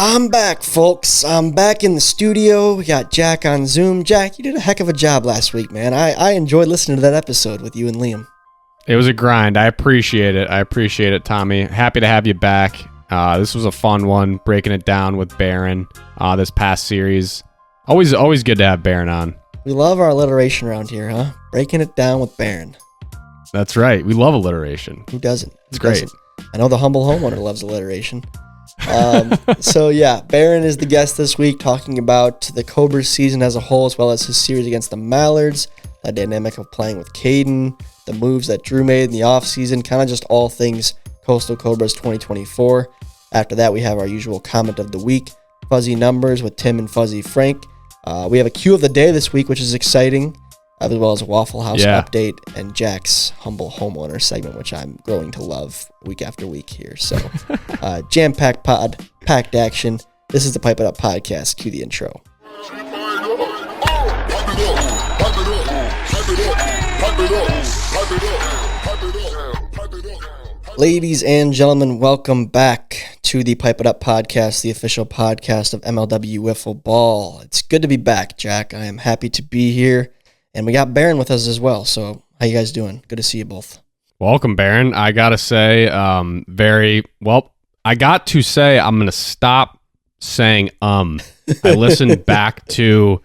I'm back, folks. I'm back in the studio. We got Jack on Zoom. Jack, you did a heck of a job last week, man. I enjoyed listening to that episode with you and Liam. It was a grind. I appreciate it, Tommy. Happy to have you back. This was a fun one, breaking it down with Baron this past series. Always good to have Baron on. We love our alliteration around here, huh? Breaking it down with Baron. That's right. We love alliteration. Who doesn't? It's great. I know the Humble Homeowner loves alliteration. So yeah, Baron is the guest this week, talking about the Cobras season as a whole, as well as his series against the Mallards, the dynamic of playing with Caden, the moves that Drew made in the offseason, kind of just all things Coastal Cobras 2024. After that, we have our usual comment of the week, Fuzzy Numbers with Tim and Fuzzy Frank. We have a Q of the day this week, which is exciting, as well as a Waffle House update and Jack's Humble Homeowner segment, which I'm growing to love week after week here. So, jam-packed pod, packed action. This is the Pipe It Up podcast. Cue the intro. Ladies and gentlemen, welcome back to the Pipe It Up podcast, the official podcast of MLW Wiffle Ball. It's good to be back, Jack. I am happy to be here. And we got Baron with us as well. So how you guys doing? Good to see you both. Welcome, Baron. I got to say, I'm going to stop saying I listened back to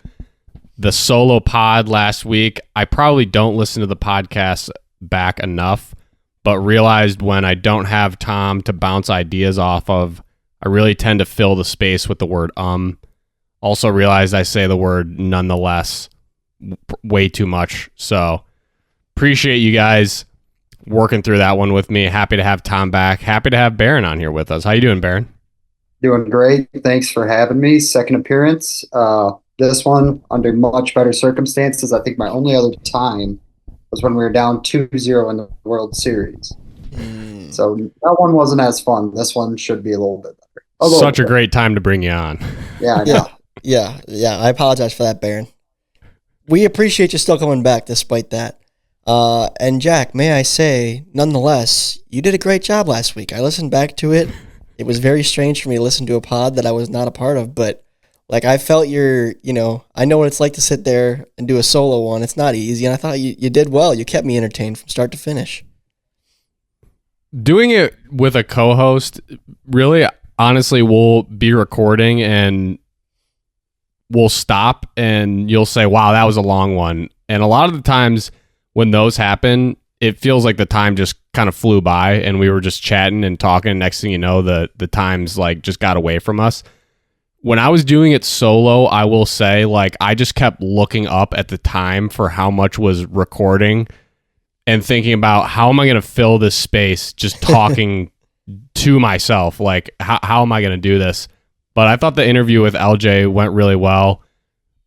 the solo pod last week. I probably don't listen to the podcast back enough, but realized when I don't have Tom to bounce ideas off of, I really tend to fill the space with the word Also realized I say the word nonetheless way too much. So appreciate you guys working through that one with me. Happy to have Tom back. Happy to have Baron on here with us. How you doing, Baron? Doing great. Thanks for having me. Second appearance. This one under much better circumstances. I think my only other time was when we were down 2-0 in the World Series. So that one wasn't as fun. This one should be a little bit better. Such a great time to bring you on. Yeah, I know. Yeah. I apologize for that, Baron. We appreciate you still coming back despite that. And Jack, may I say, nonetheless, you did a great job last week. I listened back to it. It was very strange for me to listen to a pod that I was not a part of, but like I felt I know what it's like to sit there and do a solo one. It's not easy, and I thought you did well. You kept me entertained from start to finish. Doing it with a co-host, really, honestly, we'll be recording and we'll stop and you'll say, wow, that was a long one. And a lot of the times when those happen, it feels like the time just kind of flew by and we were just chatting and talking. Next thing you know, the times like just got away from us. When I was doing it solo, I will say, like, I just kept looking up at the time for how much was recording and thinking about how am I going to fill this space just talking to myself? Like, how am I going to do this? But I thought the interview with LJ went really well.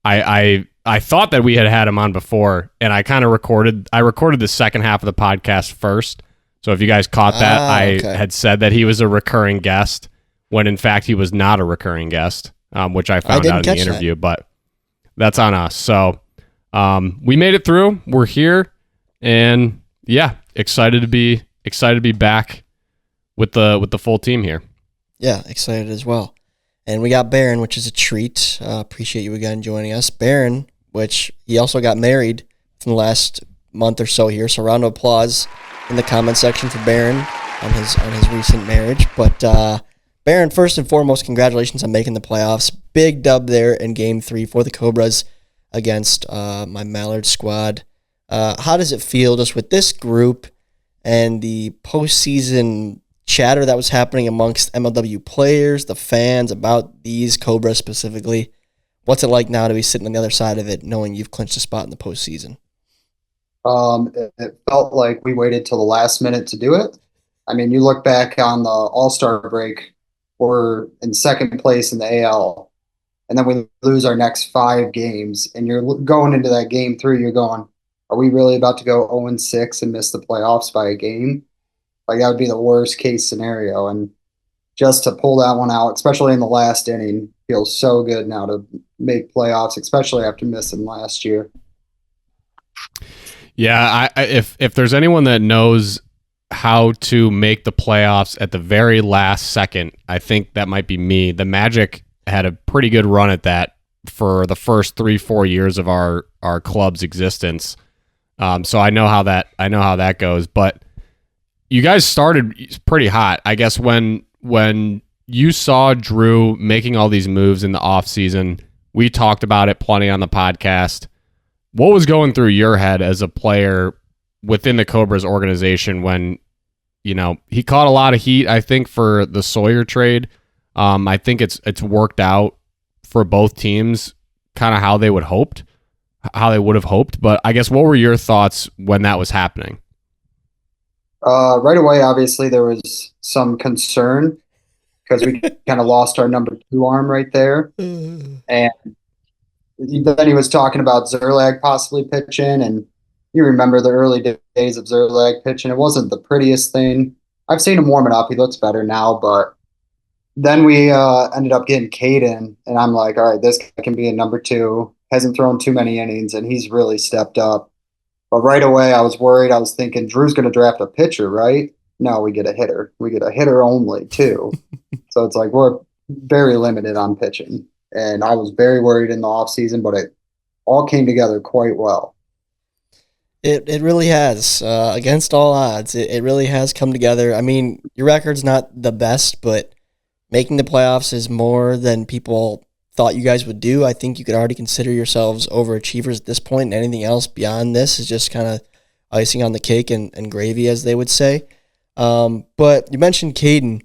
I thought that we had him on before, and I recorded the second half of the podcast first. So if you guys caught that, I had said that he was a recurring guest when in fact he was not a recurring guest, which I found out in the interview, but that's on us. So we made it through. We're here, and yeah, excited to be back with the full team here. Yeah, excited as well. And we got Baron, which is a treat. Appreciate you again joining us. Baron, which he also got married in the last month or so here. So round of applause in the comment section for Baron on his recent marriage. But Baron, first and foremost, congratulations on making the playoffs. Big dub there in Game 3 for the Cobras against my Mallard squad. How does it feel just with this group and the postseason chatter that was happening amongst MLW players, the fans, about these Cobras specifically? What's it like now to be sitting on the other side of it, knowing you've clinched a spot in the postseason? It felt like we waited till the last minute to do it. I mean, you look back on the All-Star break, we're in second place in the AL, and then we lose our next 5 games, and you're going into that Game 3, you're going, are we really about to go 0-6 and miss the playoffs by a game? Like, that would be the worst case scenario. And just to pull that one out, especially in the last inning, feels so good now to make playoffs, especially after missing last year. Yeah, if there's anyone that knows how to make the playoffs at the very last second, I think that might be me. The Magic had a pretty good run at that for the first 3-4 years of our club's existence. So I know how that goes. But you guys started pretty hot. I guess when you saw Drew making all these moves in the offseason, we talked about it plenty on the podcast. What was going through your head as a player within the Cobras organization when, he caught a lot of heat, I think, for the Sawyer trade? I think it's worked out for both teams kind of how they would have hoped. But I guess what were your thoughts when that was happening? Right away, obviously, there was some concern because we kind of lost our number 2 arm right there. And then he was talking about Zerlag possibly pitching, and you remember the early days of Zerlag pitching. It wasn't the prettiest thing. I've seen him warming up. He looks better now, but then we ended up getting Caden, and I'm like, all right, this guy can be a number 2. Hasn't thrown too many innings, and he's really stepped up. But right away, I was worried. I was thinking, Drew's going to draft a pitcher, right? No, we get a hitter. We get a hitter only, too. So it's like we're very limited on pitching. And I was very worried in the offseason, but it all came together quite well. It really has. Against all odds, it really has come together. I mean, your record's not the best, but making the playoffs is more than people thought you guys would do. I think you could already consider yourselves overachievers at this point, and anything else beyond this is just kind of icing on the cake and gravy, as they would say. But you mentioned Caden.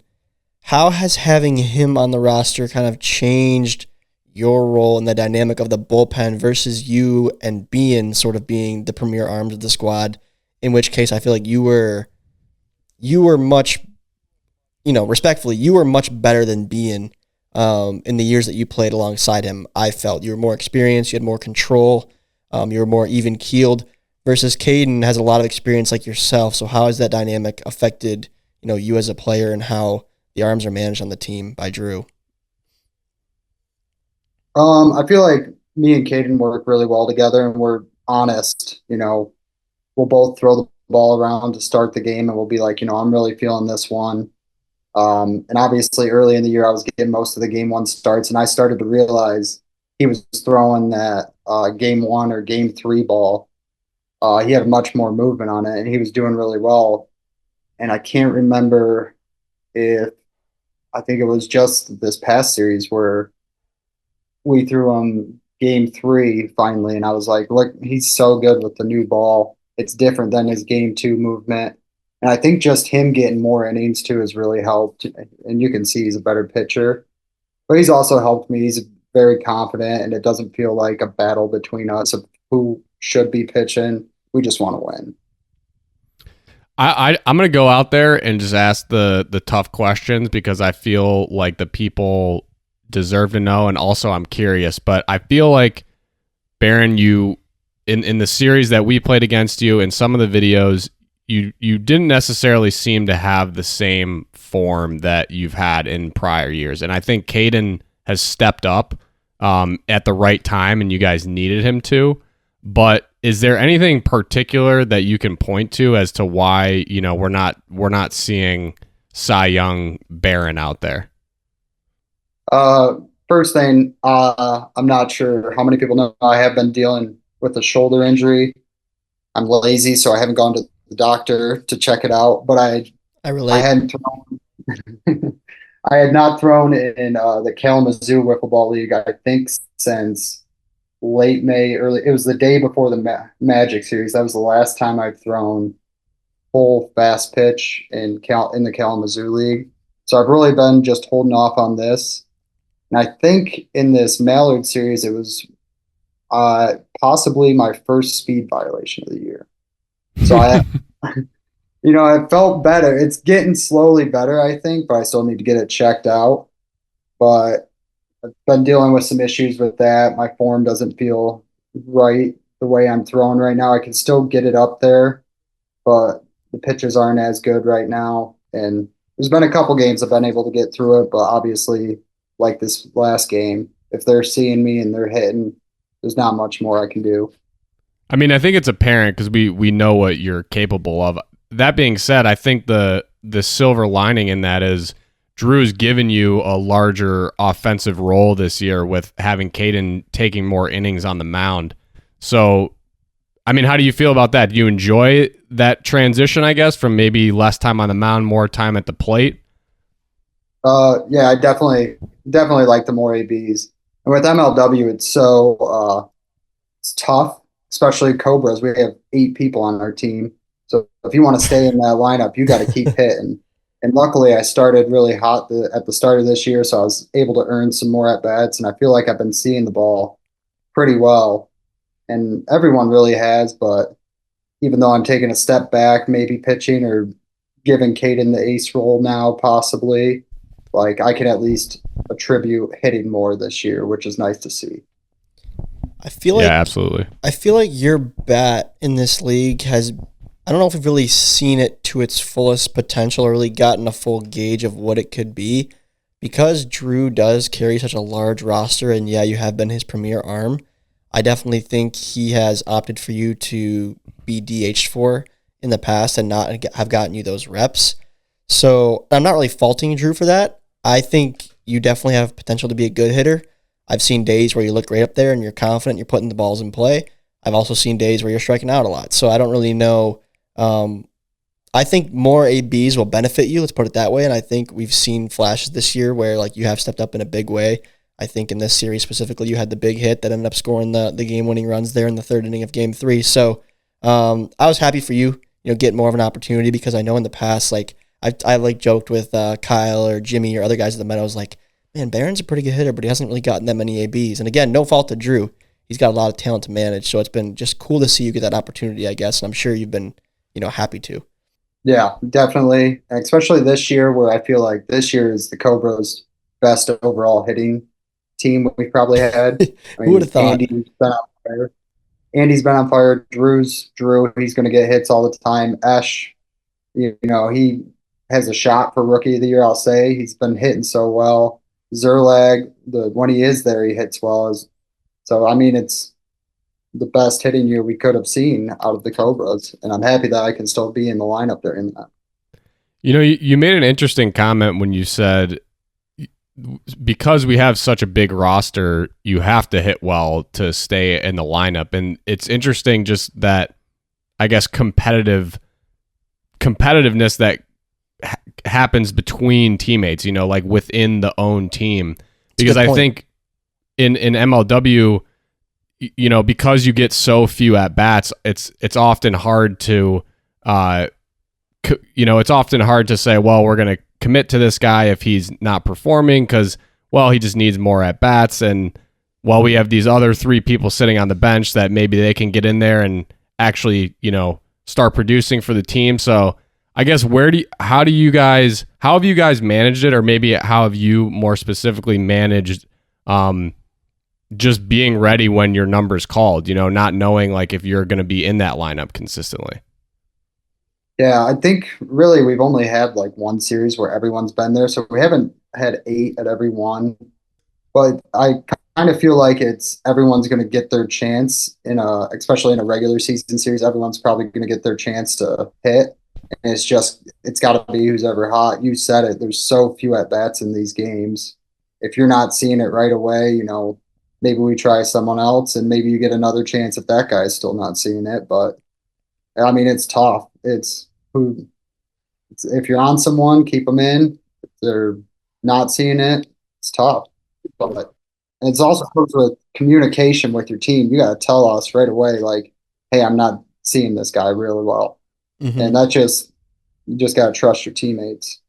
How has having him on the roster kind of changed your role in the dynamic of the bullpen versus you and being the premier arms of the squad, in which case I feel like you were much, respectfully, you were much better than being in the years that you played alongside him. I felt you were more experienced, you had more control, you were more even-keeled, versus Caden has a lot of experience like yourself. So how has that dynamic affected, you as a player and how the arms are managed on the team by Drew? I feel like me and Caden work really well together, and we're honest. We'll both throw the ball around to start the game, and we'll be like, I'm really feeling this one. And obviously early in the year, I was getting most of the game 1 starts, and I started to realize he was throwing that game 1 or game 3 ball. He had much more movement on it, and he was doing really well. And I can't remember I think it was just this past series where we threw him game 3 finally, and I was like, look, he's so good with the new ball. It's different than his game 2 movement. And I think just him getting more innings too has really helped. And you can see he's a better pitcher. But he's also helped me. He's very confident, and it doesn't feel like a battle between us of who should be pitching. We just want to win. I'm going to go out there and just ask the tough questions because I feel like the people deserve to know, and also I'm curious. But I feel like, Baron, you in the series that we played against you, in some of the videos, you didn't necessarily seem to have the same form that you've had in prior years. And I think Caden has stepped up at the right time, and you guys needed him to. But is there anything particular that you can point to as to why, we're not seeing Cy Young Baron out there? First thing, I'm not sure how many people know I have been dealing with a shoulder injury. I'm lazy, so I haven't gone to the doctor to check it out, but I relate. I hadn't thrown I had not thrown in the Kalamazoo Wiffle Ball League, I think, since late May, it was the day before the Magic series. That was the last time I've thrown full fast pitch in the Kalamazoo League. So I've really been just holding off on this. And I think in this Mallard series, it was possibly my first speed violation of the year. So it felt better. It's getting slowly better, I think, but I still need to get it checked out. But I've been dealing with some issues with that. My form doesn't feel right the way I'm throwing right now. I can still get it up there, but the pitches aren't as good right now. And there's been a couple games I've been able to get through it, but obviously, like this last game, if they're seeing me and they're hitting, there's not much more I can do. I mean, I think it's apparent because we know what you're capable of. that being said, I think the silver lining in that is Drew's given you a larger offensive role this year with having Caden taking more innings on the mound. So, I mean, how do you feel about that? Do you enjoy that transition, I guess, from maybe less time on the mound, more time at the plate? Yeah, I definitely like the more ABs. And with MLW, it's tough, especially Cobras. We have 8 people on our team. So if you want to stay in that lineup, you got to keep hitting. And luckily, I started really hot at the start of this year, so I was able to earn some more at-bats, and I feel like I've been seeing the ball pretty well. And everyone really has, but even though I'm taking a step back, maybe pitching or giving Caden the ace role now, possibly, like I can at least attribute hitting more this year, which is nice to see. I feel like Yeah, absolutely. I feel like your bat in this league has, I don't know if we've really seen it to its fullest potential or really gotten a full gauge of what it could be. Because Drew does carry such a large roster, and yeah, you have been his premier arm, I definitely think he has opted for you to be DH'd for in the past and not have gotten you those reps. So I'm not really faulting Drew for that. I think you definitely have potential to be a good hitter. I've seen days where you look right up there and you're confident you're putting the balls in play. I've also seen days where you're striking out a lot. So I don't really know. I think more ABs will benefit you. Let's put it that way. And I think we've seen flashes this year where like you have stepped up in a big way. I think in this series specifically, you had the big hit that ended up scoring the game-winning runs there in the third inning of Game 3. So I was happy for you, get more of an opportunity because I know in the past, like I like joked with Kyle or Jimmy or other guys at the Meadows, like, man, Barron's a pretty good hitter, but he hasn't really gotten that many ABs. And again, no fault to Drew. He's got a lot of talent to manage. So it's been just cool to see you get that opportunity, I guess. And I'm sure you've been, happy to. Yeah, definitely. And especially this year where I feel like this year is the Cobras' best overall hitting team we've probably had. I Who would have thought? Andy's been on fire. Andy's been on fire. Drew. He's going to get hits all the time. Esh, he has a shot for Rookie of the Year. I'll say he's been hitting so well. Zerlag, when he is there, he hits well. So I mean, it's the best hitting year we could have seen out of the Cobras, and I'm happy that I can still be in the lineup there in that. You made an interesting comment when you said because we have such a big roster, you have to hit well to stay in the lineup. And it's interesting just that, I guess, competitiveness that happens between teammates, like within the own team. Because I think in MLW, because you get so few at bats, it's often hard to, it's often hard to say, well, we're going to commit to this guy if he's not performing because, well, he just needs more at bats. And while we have these other 3 people sitting on the bench that maybe they can get in there and actually, start producing for the team. So I guess how have you guys managed it, or maybe how have you more specifically managed just being ready when your number's called, not knowing like if you're going to be in that lineup consistently? Yeah, I think really we've only had like one series where everyone's been there, so we haven't had 8 at every one. But I kind of feel like everyone's going to get their chance especially in a regular season series. Everyone's probably going to get their chance to hit, and it's got to be who's ever hot. You said it. There's so few at bats in these games. If you're not seeing it right away, maybe we try someone else, and maybe you get another chance if that guy's still not seeing it. But I mean, it's tough. If you're on someone, keep them in. If they're not seeing it, it's tough. But it's also comes with communication with your team. You got to tell us right away, like, hey, I'm not seeing this guy really well. Mm-hmm. And you just got to trust your teammates.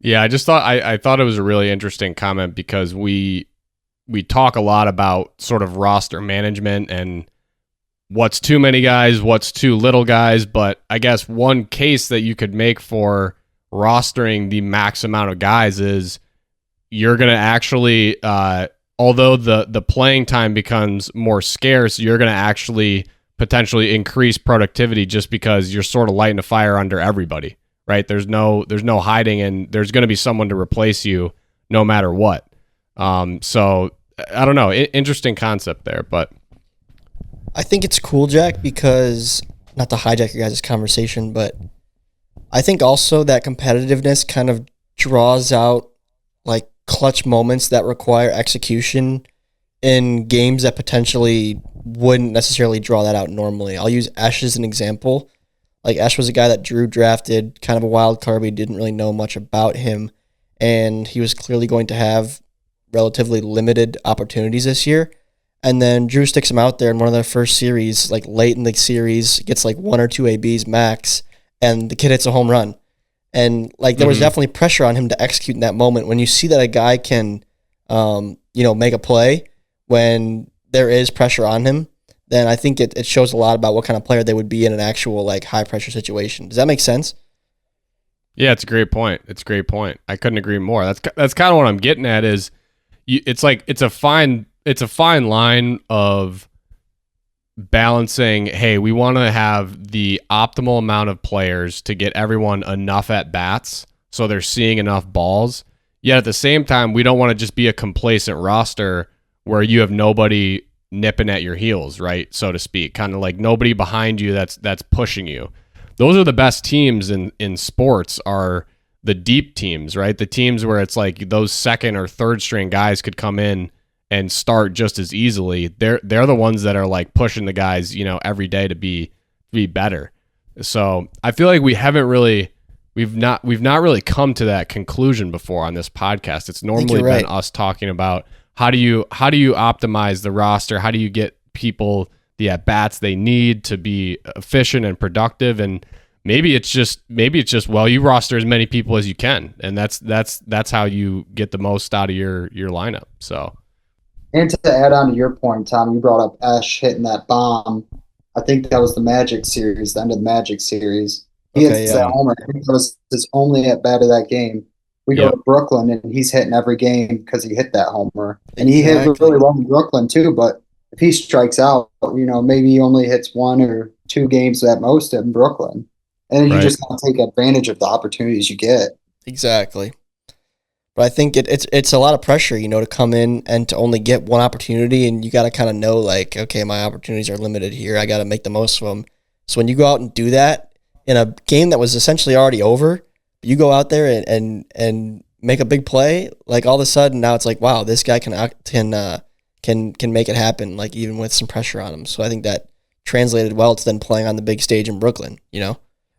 Yeah, I thought it was a really interesting comment because we talk a lot about sort of roster management and what's too many guys, what's too little guys. But I guess one case that you could make for rostering the max amount of guys is you're going to actually, although the playing time becomes more scarce, you're going to actually potentially increase productivity just because you're sort of lighting a fire under everybody, right? There's no hiding, and there's going to be someone to replace you no matter what. So I don't know, interesting concept there, but I think it's cool, Jack, because not to hijack your guys' conversation, but I think also that competitiveness kind of draws out like clutch moments that require execution in games that potentially wouldn't necessarily draw that out normally. I'll use Ash as an example. Like Ash was a guy that Drew drafted, kind of a wild card. We didn't really know much about him, and he was clearly going to have relatively limited opportunities this year. And then Drew sticks him out there in one of their first series, like late in the series, gets like 1 or 2 ABs max, and the kid hits a home run. And like there was definitely pressure on him to execute in that moment. When you see that a guy can, make a play when there is pressure on him, then I think it shows a lot about what kind of player they would be in an actual like high pressure situation. Does that make sense? Yeah, it's a great point. I couldn't agree more. That's kind of what I'm getting at is it's a fine line of balancing, hey, we want to have the optimal amount of players to get everyone enough at bats so they're seeing enough balls. Yet at the same time, we don't want to just be a complacent roster where you have nobody nipping at your heels, right? So to speak, kind of like nobody behind you that's pushing you. Those are the best teams in sports, are the deep teams, right? The teams where it's like those second or third string guys could come in and start just as easily. They're the ones that are like pushing the guys, every day to be better. So I feel like we've not really come to that conclusion before on this podcast. It's normally been us talking about how do you optimize the roster? How do you get people the at bats they need to be efficient and productive? And maybe it's just well, you roster as many people as you can, and that's how you get the most out of your lineup. So. And to add on to your point, Tom, you brought up Ash hitting that bomb. I think that was the Magic series, the end of the Magic series. He hits that homer. I think that was his only at bat of that game. We go to Brooklyn, and he's hitting every game because he hit that homer. And he hit really well in Brooklyn, too. But if he strikes out, maybe he only hits 1 or 2 games at most in Brooklyn. And you just got to take advantage of the opportunities you get. Exactly. But I think it's a lot of pressure, to come in and to only get one opportunity, and you got to kind of know, like, okay, my opportunities are limited here. I got to make the most of them. So when you go out and do that in a game that was essentially already over, you go out there and make a big play, like all of a sudden now it's like, wow, this guy can make it happen, like even with some pressure on him. So I think that translated well to then playing on the big stage in Brooklyn. All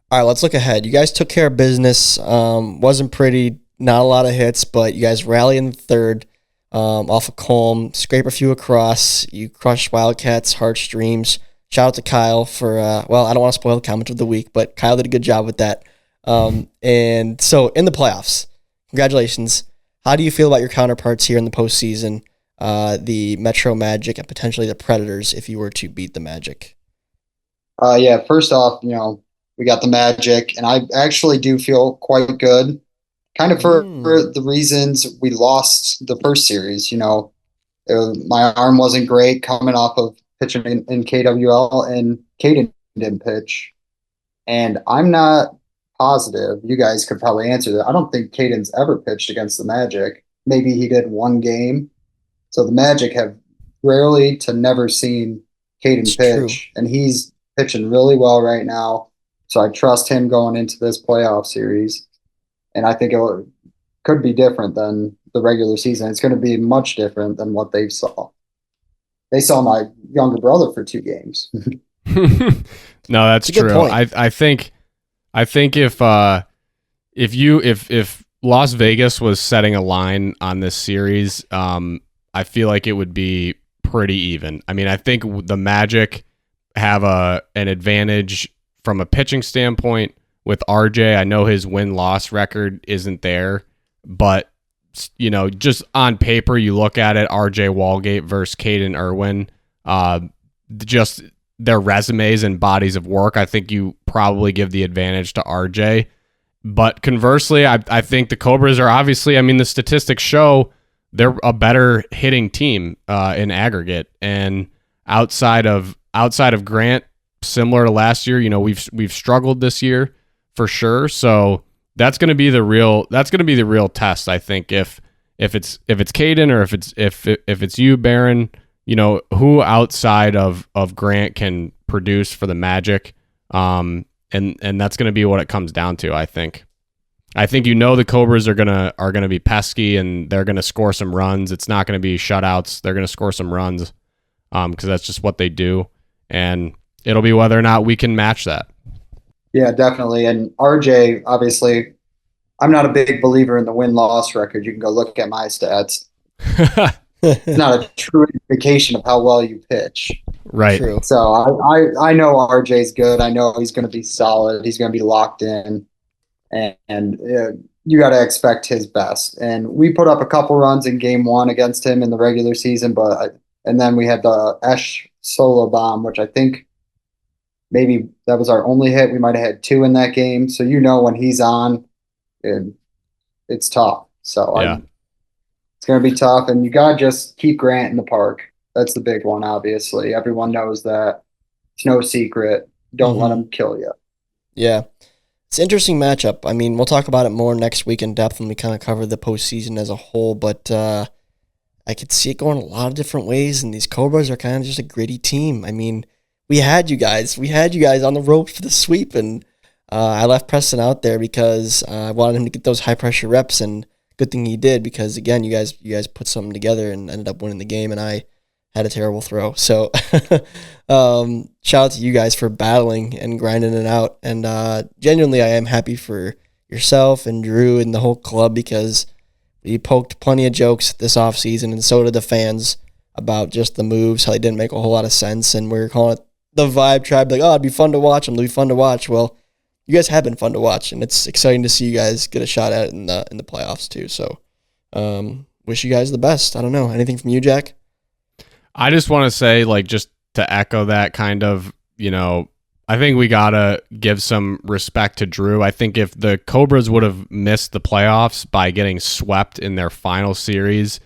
right, let's look ahead. You guys took care of business. Wasn't pretty. Not a lot of hits, but you guys rally in the third off a comb, scrape a few across. You crushed Wildcats' heartstrings. Shout out to Kyle for, I don't want to spoil the comment of the week, but Kyle did a good job with that. And so in the playoffs, congratulations. How do you feel about your counterparts here in the postseason, the Metro Magic and potentially the Predators if you were to beat the Magic? First off, we got the Magic, and I actually do feel quite good. Kind of for the reasons we lost the first series, my arm wasn't great coming off of pitching in KWL, and Caden didn't pitch. And I'm not positive. You guys could probably answer that. I don't think Caden's ever pitched against the Magic. Maybe he did 1 game. So the Magic have rarely to never seen Caden pitch, and he's pitching really well right now. So I trust him going into this playoff series. And I think it could be different than the regular season. It's going to be much different than what they saw. They saw my younger brother for 2 games. No, that's true. I think if Las Vegas was setting a line on this series, I feel like it would be pretty even. I mean, I think the Magic have an advantage from a pitching standpoint. With RJ, I know his win-loss record isn't there, but just on paper, you look at it, RJ Walgate versus Caden Irwin, just their resumes and bodies of work, I think you probably give the advantage to RJ. But conversely, I think the Cobras are obviously, the statistics show they're a better hitting team in aggregate. And outside of Grant, similar to last year, we've struggled this year. For sure. So that's going to be the real test. I think if it's Caden or if it's you, Baron, who outside of Grant can produce for the Magic. and that's going to be what it comes down to. I think the Cobras are gonna be pesky, and they're gonna score some runs. It's not going to be shutouts. They're going to score some runs because that's just what they do, and it'll be whether or not we can match that. Yeah, definitely. And RJ, obviously, I'm not a big believer in the win-loss record. You can go look at my stats. It's not a true indication of how well you pitch. Right. True. So I know RJ's good. I know he's going to be solid. He's going to be locked in. And you got to expect his best. And we put up a couple runs in game 1 against him in the regular season, and then we had the Esh solo bomb, which I think maybe that was our only hit. We might have had 2 in that game. So when he's on, it's tough. So yeah. It's going to be tough, and you got to just keep Grant in the park. That's the big one, obviously. Everyone knows that. It's no secret. Don't let him kill you. Yeah. It's an interesting matchup. I mean, we'll talk about it more next week in depth when we kind of cover the postseason as a whole, but I could see it going a lot of different ways, and these Cobras are kind of just a gritty team. I mean, we had you guys on the ropes for the sweep, and I left Preston out there because I wanted him to get those high-pressure reps, and good thing he did because, again, you guys put something together and ended up winning the game, and I had a terrible throw. So shout out to you guys for battling and grinding it out. And genuinely, I am happy for yourself and Drew and the whole club because we poked plenty of jokes this offseason, and so did the fans about just the moves, how they didn't make a whole lot of sense. And we were calling it the Vibe Tribe, like, oh, it'd be fun to watch them. It'll be fun to watch. Well, you guys have been fun to watch, and it's exciting to see you guys get a shot at it in the playoffs too. So wish you guys the best. I don't know. Anything from you, Jack? I just want to say, just to echo that kind of, I think we got to give some respect to Drew. I think if the Cobras would have missed the playoffs by getting swept in their final series,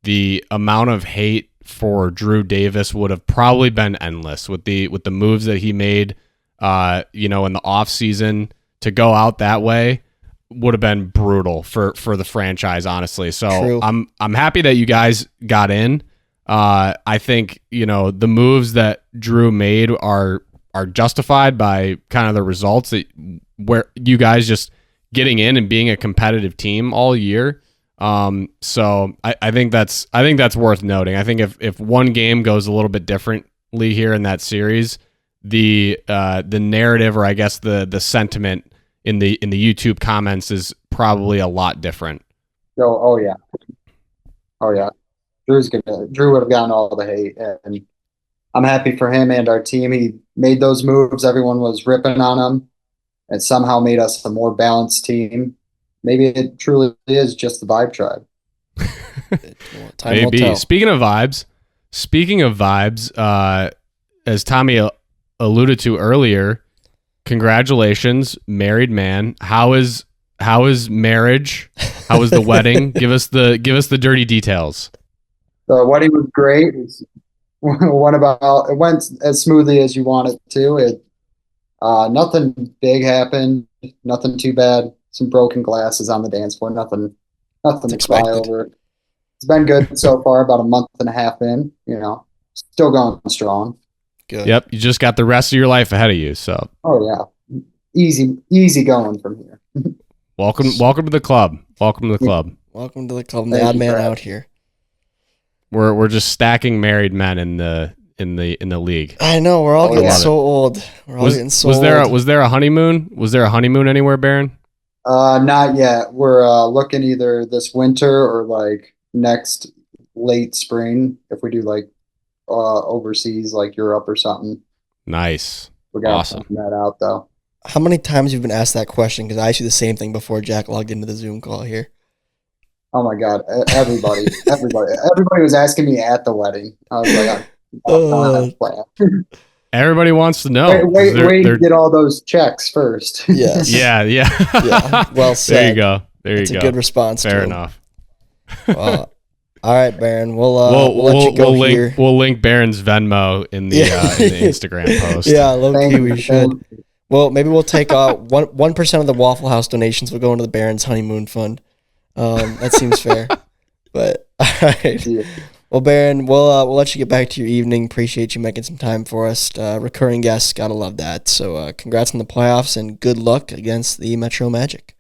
the amount of hate for Drew Davis would have probably been endless with the moves that he made, in the off season. To go out that way would have been brutal for the franchise, honestly. So True. I'm happy that you guys got in. I think, the moves that Drew made are justified by kind of the results where you guys just getting in and being a competitive team all year. So I think that's worth noting. I think if one game goes a little bit differently here in that series, the narrative, or I guess the sentiment in the YouTube comments is probably a lot different. Oh yeah. Drew would have gotten all the hate, and I'm happy for him and our team. He made those moves. Everyone was ripping on him, and somehow made us a more balanced team. Maybe it truly is just the Vibe Tribe. Time Maybe. will tell. Speaking of vibes, as Tommy alluded to earlier, congratulations, married man. How is marriage? How was the wedding? Give us the dirty details. The wedding was great. It went as smoothly as you want it to. Nothing big happened. Nothing too bad. Some broken glasses on the dance floor. Nothing to cry over. It's been good so far. About a month and a half in. Still going strong. Good. Yep, you just got the rest of your life ahead of you. So. Oh yeah, easy going from here. Welcome to the club. Welcome to the club. Welcome to the club. I'm the odd man out here. We're just stacking married men in the league. I know, we're all getting so old. We're all getting so old. Was there a honeymoon? Was there a honeymoon anywhere, Baron? Not yet. We're looking either this winter or next late spring if we do overseas, like Europe or something. Nice. We got awesome. That out though. How many times have you been asked that question? Because I asked you the same thing before Jack logged into the Zoom call here. Oh my God! Everybody was asking me at the wedding. I was like, everybody wants to know. Wait to get all those checks first. Yes. Yeah. Well said. There you go. That's a good response. Fair enough. Well, all right, Baron. We'll let you go here. We'll link Baron's Venmo in the Instagram post. Yeah, low key we should. Well, maybe we'll take 1% of the Waffle House donations will go into the Baron's honeymoon fund. That seems fair. But all right. Well, Baron, we'll let you get back to your evening. Appreciate you making some time for us. Recurring guests, gotta love that. So, congrats on the playoffs and good luck against the Metro Magic.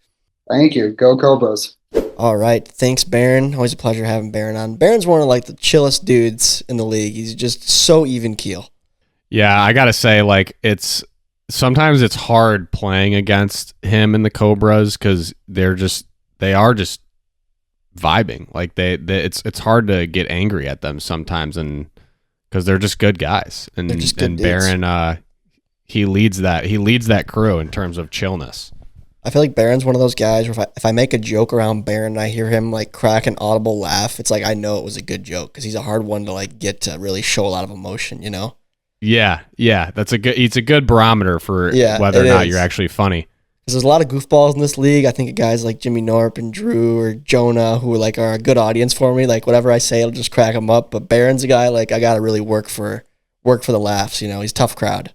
Thank you. Go Cobras. All right, thanks, Baron. Always a pleasure having Baron on. Baron's one of like the chillest dudes in the league. He's just so even keel. Yeah, I gotta say, like, sometimes it's hard playing against him and the Cobras because they are just vibing. Like it's hard to get angry at them sometimes, and because they're just good guys. And They're just good and dudes. Baron, he leads that crew in terms of chillness. I feel like Baron's one of those guys where if I make a joke around Baron and I hear him like crack an audible laugh, it's like I know it was a good joke because he's a hard one to like get to really show a lot of emotion, you know? Yeah, it's a good barometer for whether or not you're actually funny. Because there's a lot of goofballs in this league. I think of guys like Jimmy Norp and Drew or Jonah who like are a good audience for me. Like whatever I say, it'll just crack them up. But Baron's a guy like I gotta really work for the laughs. You know, he's a tough crowd,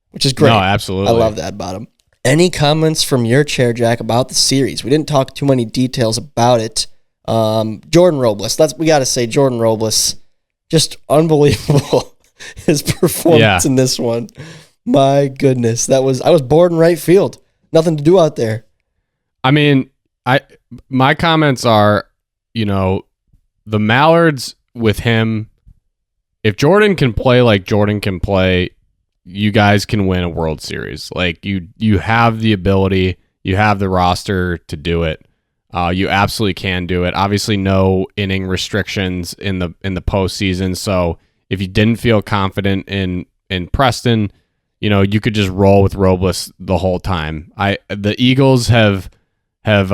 which is great. No, absolutely. I love that about him. Any comments from your chair, Jack, about the series? We didn't talk too many details about it. Jordan Robles. We got to say Jordan Robles, just unbelievable. His performance in this one. My goodness. I was bored in right field. Nothing to do out there. I mean, my comments are, the Mallards with him, if Jordan can play like Jordan can play, you guys can win a World Series. Like you have the ability, you have the roster to do it. You absolutely can do it. Obviously, no inning restrictions in the postseason. So if you didn't feel confident in Preston, you could just roll with Robles the whole time. The Eagles have they've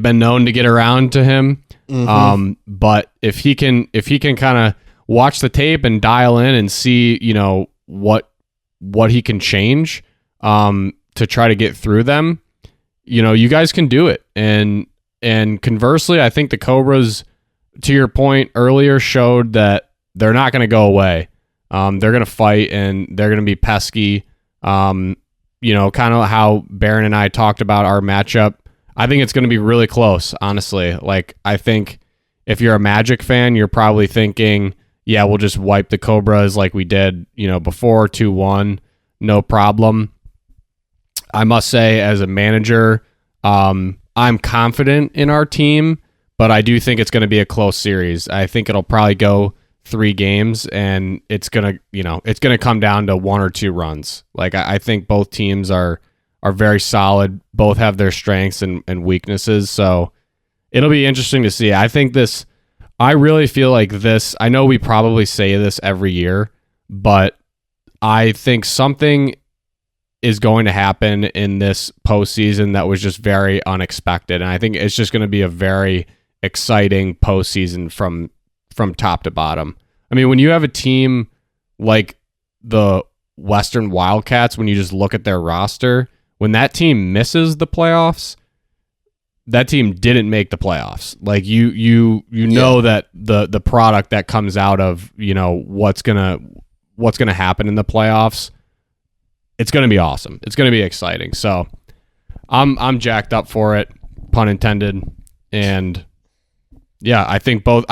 been known to get around to him. Mm-hmm. But if he can kind of watch the tape and dial in and see, what he can change to try to get through them, you guys can do it. And conversely, I think the Cobras, to your point earlier, showed that they're not going to go away. They're going to fight and they're going to be pesky. Kind of how Baron and I talked about our matchup. I think it's going to be really close, honestly. Like, I think if you're a Magic fan, you're probably thinking, yeah, we'll just wipe the Cobras like we did, before 2-1, no problem. I must say, as a manager, I'm confident in our team, but I do think it's going to be a close series. I think it'll probably go 3 games, and it's gonna come down to 1 or 2 runs. Like I think both teams are very solid. Both have their strengths and weaknesses, so it'll be interesting to see. I really feel like this. I know we probably say this every year, but I think something is going to happen in this postseason that was just very unexpected, and I think it's just going to be a very exciting postseason from top to bottom. I mean, when you have a team like the Western Wildcats, when you just look at their roster, when that team misses the playoffs, that team didn't make the playoffs. Like you know that the product that comes out of, what's gonna happen in the playoffs, it's gonna be awesome. It's gonna be exciting. So I'm jacked up for it, pun intended. And yeah, I think both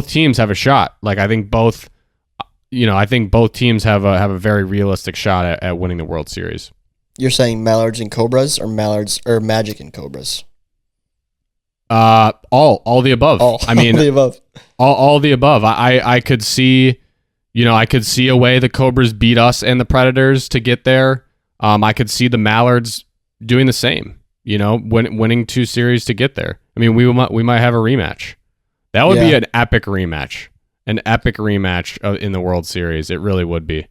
teams have a shot. Like I think both teams have a very realistic shot at winning the World Series. You're saying Mallards and Cobras, or Magic and Cobras? All the above. All the above. All the above. I could see, I could see a way the Cobras beat us and the Predators to get there. I could see the Mallards doing the same. Winning 2 series to get there. I mean, we might have a rematch. That would be an epic rematch. An epic rematch in the World Series. It really would be.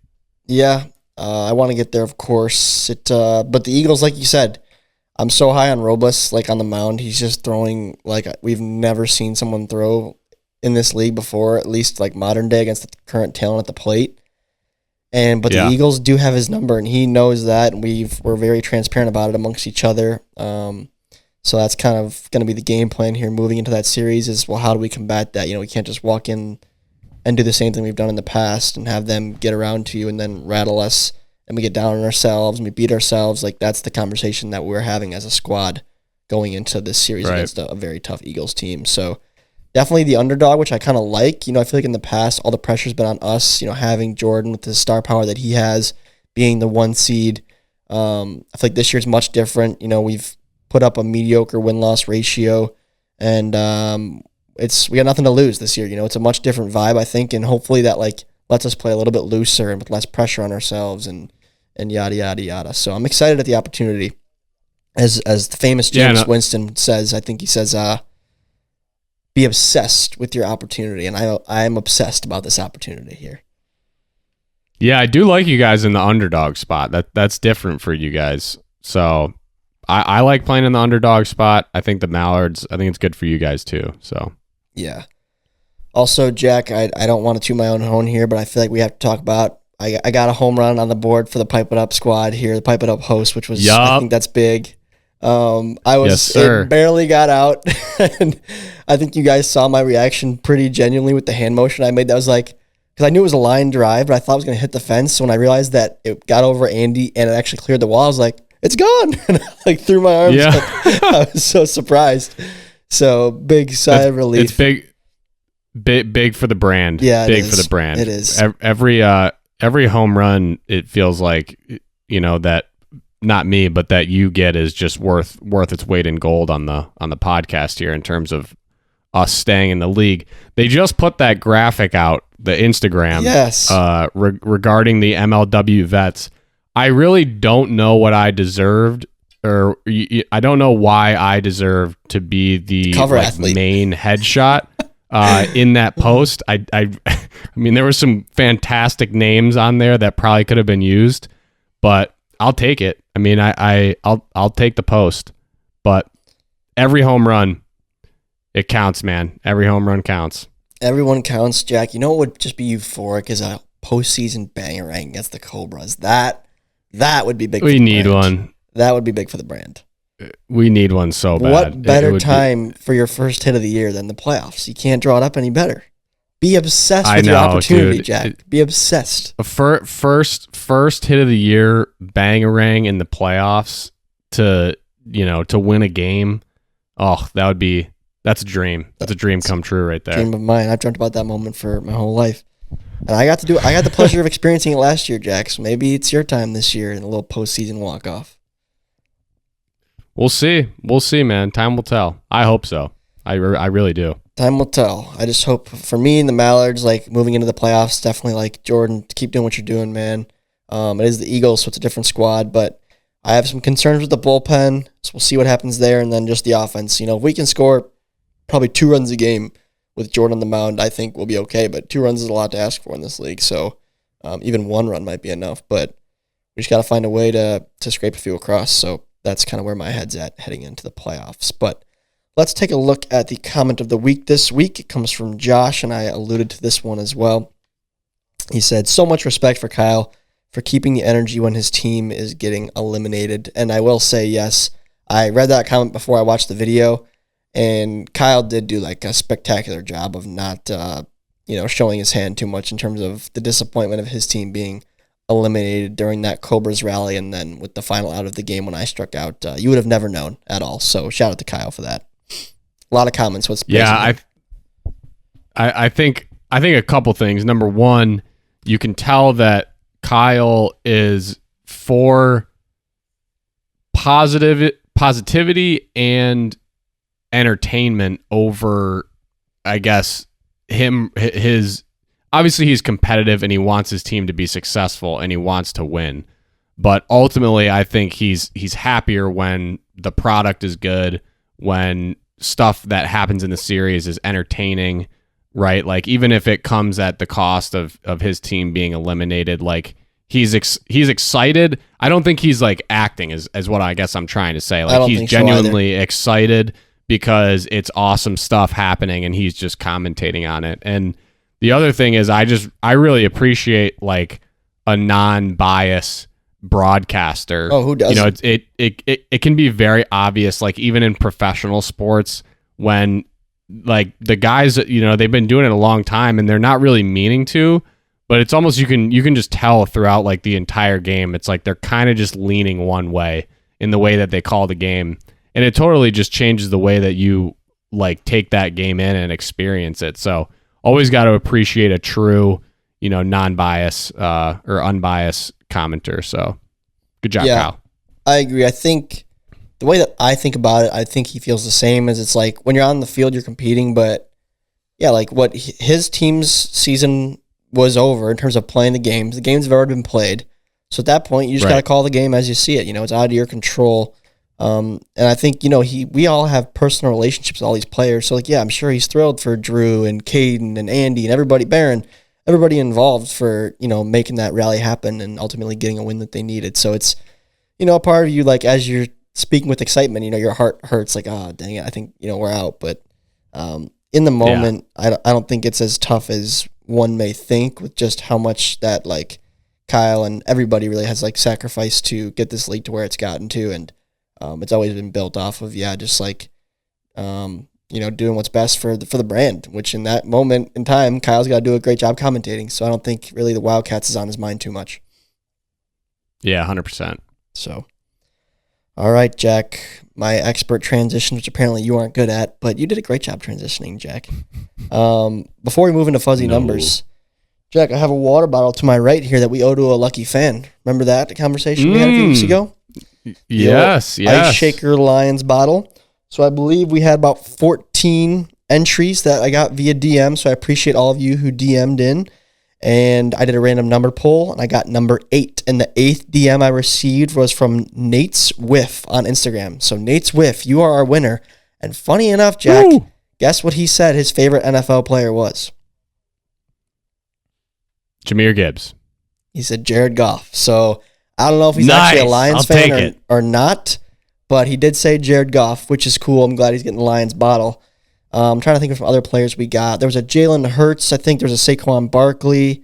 Yeah, I want to get there, of course. But the Eagles, like you said, I'm so high on Robles, like on the mound. He's just throwing like we've never seen someone throw in this league before, at least like modern day, against the current talent at the plate. But the Eagles do have his number, and he knows that, and we're very transparent about it amongst each other. So that's kind of going to be the game plan here moving into that series is, well, how do we combat that? We can't just walk in and do the same thing we've done in the past and have them get around to you and then rattle us and we get down on ourselves and we beat ourselves. Like, that's the conversation that we're having as a squad going into this series against a very tough Eagles team. So Definitely the underdog, which I kind of like. I feel like in the past, all the pressure's been on us, having Jordan with the star power that he has, being the 1 seed. I feel like this year's much different. We've put up a mediocre win-loss ratio, and we got nothing to lose this year. It's a much different vibe, I think, and hopefully that lets us play a little bit looser and with less pressure on ourselves and yada yada yada. So I'm excited at the opportunity. As the famous James Winston says, I think he says, be obsessed with your opportunity, and I am obsessed about this opportunity here. Yeah, I do like you guys in the underdog spot. That's different for you guys. So I like playing in the underdog spot. I think the Mallards, I think it's good for you guys too. So yeah. Also, Jack, I don't want to toot my own horn here, but I feel like we have to talk about, I got a home run on the board for the Pipe It Up squad here, the Pipe It Up host, which was, I think that's big. It barely got out, and I think you guys saw my reaction pretty genuinely with the hand motion I made. That was like, because I knew it was a line drive, but I thought it was going to hit the fence. So when I realized that it got over Andy and it actually cleared the wall, I was like, it's gone. And I threw my arms up. I was so surprised. So big sigh of relief. It's big for the brand. Yeah, big for the brand. It is. Every home run, it feels like, that not me, but that you get is just worth its weight in gold on the podcast here in terms of us staying in the league. They just put that graphic out, the Instagram, yes, regarding the MLW vets. I really don't know what I deserved, or I don't know why I deserve to be the cover athlete, main headshot in that post. I mean, there were some fantastic names on there that probably could have been used, but I'll take it. I mean, I'll take the post, but every home run, it counts, man. Every home run counts. Everyone counts, Jack. You know what would just be euphoric is a postseason bangerang against the Cobras. That would be big. We need one. That would be big for the brand. We need one so bad. What better time for your first hit of the year than the playoffs? You can't draw it up any better. Be obsessed with your opportunity, dude. Jack. Be obsessed. First hit of the year, bangerang in the playoffs to win a game. Oh, that's a dream. That's a dream come true right there. Dream of mine. I've dreamt about that moment for my whole life. And I got the pleasure of experiencing it last year, Jack. So maybe it's your time this year in a little postseason walk-off. We'll see. We'll see, man. Time will tell. I hope so. I really do. Time will tell. I just hope for me and the Mallards, moving into the playoffs, definitely Jordan, keep doing what you're doing, man. It is the Eagles, so it's a different squad, but I have some concerns with the bullpen, so we'll see what happens there, and then just the offense. If we can score probably 2 runs a game with Jordan on the mound, I think we'll be okay, but 2 runs is a lot to ask for in this league, so even 1 run might be enough, but we just got to find a way to scrape a few across, so that's kind of where my head's at heading into the playoffs. But let's take a look at the comment of the week this week. It comes from Josh, and I alluded to this one as well. He said, so much respect for Kyle for keeping the energy when his team is getting eliminated. And I will say, yes, I read that comment before I watched the video, and Kyle did do a spectacular job of not, showing his hand too much in terms of the disappointment of his team being eliminated during that Cobras rally, and then with the final out of the game when I struck out. You would have never known at all. So shout out to Kyle for that. A lot of comments. I think a couple things. Number one, you can tell that Kyle is for positivity and entertainment over, I guess, his obviously he's competitive and he wants his team to be successful and he wants to win. But ultimately, I think he's happier when the product is good, when stuff that happens in the series is entertaining, right? Even if it comes at the cost of his team being eliminated, he's excited. I don't think he's acting is what I guess I'm trying to say. He's genuinely excited because it's awesome stuff happening and he's just commentating on it. And the other thing is I really appreciate a non-bias broadcaster. Oh, who doesn't? It can be very obvious, even in professional sports, when the guys, they've been doing it a long time and they're not really meaning to, but it's almost you can just tell throughout the entire game. It's they're kind of just leaning one way in the way that they call the game, and it totally just changes the way that you like take that game in and experience it. So always got to appreciate a true, non-bias or unbiased commenter. So good job, Kyle. I agree. I think the way that I think about it, I think he feels the same. As it's like when you're on the field, you're competing, but yeah, like what his team's season was over in terms of playing the games. The games have already been played. So at that point, you just got to call the game as you see it. It's out of your control. And I think, we all have personal relationships with all these players. So, I'm sure he's thrilled for Drew and Caden and Andy and everybody, Barron, everybody involved for, making that rally happen and ultimately getting a win that they needed. So it's, a part of you, like, as you're speaking with excitement, your heart hurts like, oh, dang it, I think, we're out. But in the moment, I don't think it's as tough as one may think with just how much that, like, Kyle and everybody really has, like, sacrificed to get this league to where it's gotten to. And it's always been built off of, just like, doing what's best for the brand, which in that moment in time, Kyle's got to do a great job commentating. So I don't think really the Wildcats is on his mind too much. Yeah, 100%. So, all right, Jack, my expert transition, which apparently you aren't good at, but you did a great job transitioning, Jack. Before we move into fuzzy numbers, Jack, I have a water bottle to my right here that we owe to a lucky fan. Remember that conversation we had a few weeks ago? Yes. Ice Shaker Lions bottle. So I believe we had about 14 entries that I got via DM. So I appreciate all of you who DM'd in. And I did a random number poll, and I got number 8. And the 8th DM I received was from Nate's Whiff on Instagram. So Nate's Whiff, you are our winner. And funny enough, Jack, guess what he said his favorite NFL player was? Jahmyr Gibbs. He said Jared Goff. So I don't know if he's actually a Lions fan or not, but he did say Jared Goff, which is cool. I'm glad he's getting the Lions bottle. I'm trying to think of other players we got. There was a Jalen Hurts. I think there was a Saquon Barkley.